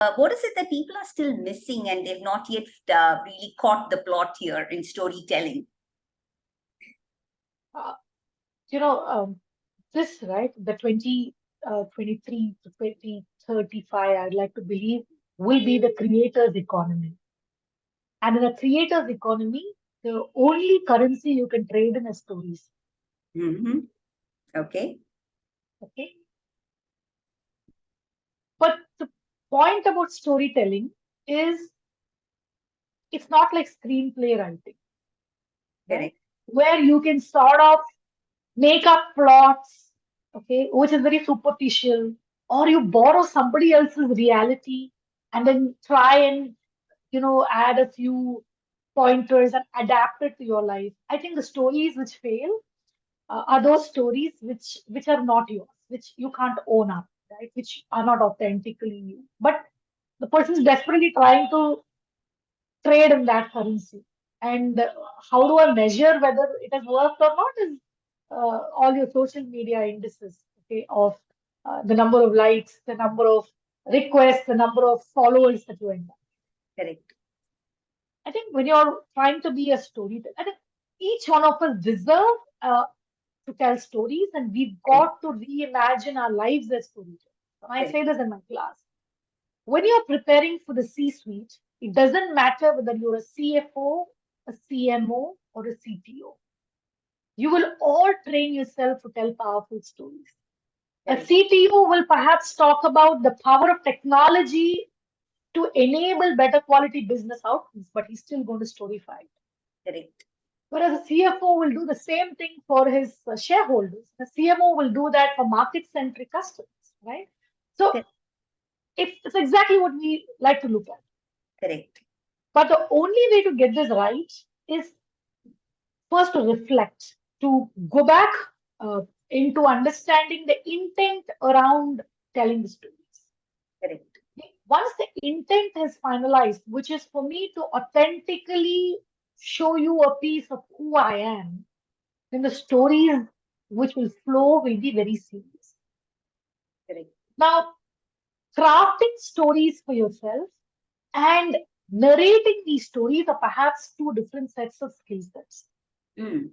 What is it that people are still missing and they've not yet really caught the plot here in storytelling? Uh, this, right, the 2023 to 2035, I'd like to believe, will be the creator's economy. And in a creator's economy, the only currency you can trade in is stories. Mm-hmm. Okay. Okay. But the point about storytelling is it's not like screenplay writing, right? Correct. Where you can sort of make up plots, okay, which is very superficial, or you borrow somebody else's reality and then try and, add a few pointers and adapt it to your life. I think the stories which fail are those stories which are not yours, which you can't own up, right? Which are not authentically you. But the person is desperately trying to trade in that currency. And how do I measure whether it has worked or not is all your social media indices, okay, of the number of likes, the number of requests, the number of followers that you end up. Correct. I think when you're trying to be a storyteller, I think each one of us deserve to tell stories, and we've Correct. got to reimagine our lives as storytellers. And I Correct. say this in my class. When you're preparing for the C-suite, it doesn't matter whether you're a CFO, a CMO, or a CTO. You will all train yourself to tell powerful stories. A Correct. CTO will perhaps talk about the power of technology to enable better quality business outcomes, but he's still going to storify it. Correct. Whereas a CFO will do the same thing for his shareholders. The CMO will do that for market-centric customers, right? So Correct. it's exactly what we like to look at. Correct. But the only way to get this right is first to reflect, to go back into understanding the intent around telling the stories. Correct. Once the intent is finalized, which is for me to authentically show you a piece of who I am, then the stories which will flow will be very serious. Correct. Now, crafting stories for yourself and narrating these stories are perhaps two different sets of skill sets. Mm.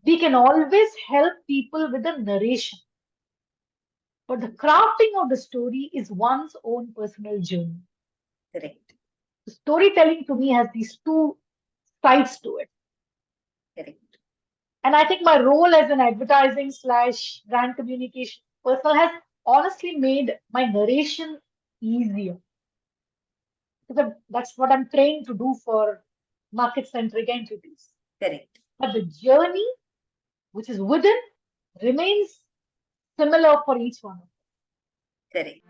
We can always help people with the narration, but the crafting of the story is one's own personal journey. Correct. Storytelling to me has these two sides to it. Correct. And I think my role as an advertising slash brand communication person has honestly made my narration easier. Because that's what I'm trained to do for market centric entities. Correct. But the journey, which is within, remains similar for each one. Correct.